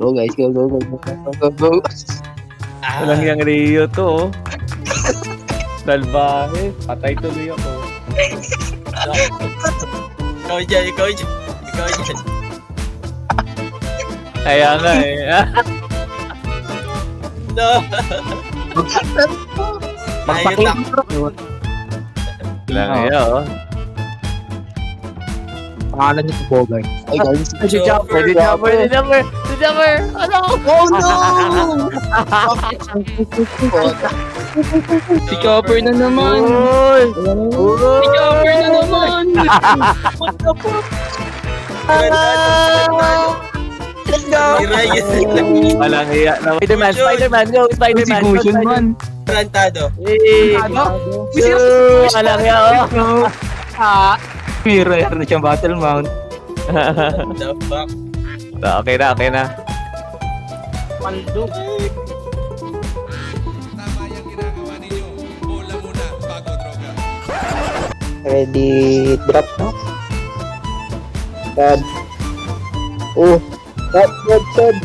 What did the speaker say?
Go guys, go, go, go, go, go, go, go. Walang yung Rio to, oh. Salbahe. Patay tuloy ako. Ikaw dyan, ikaw dyan. Ikaw dyan. Kaya nga eh. No. Ayun lang. Lang yun, oh. Pangalan niyo si Bogart. Ay guys. Si Jumper, si Jumper, si Jumper, si Jumper! Ano? Oh no! Si Chopper na naman. Uy! Si Chopper na naman. What the fuck? Let's go! Walang iya. Spider-Man, Spider-Man, go! Spider-Man, go! Motion man. Tarantado. Eh! Walang iya, oh! May rare na siyang battle mount. The fuck? Okay na, okay na. Paldo. Ready, drop no? God. Oh, God, God, God.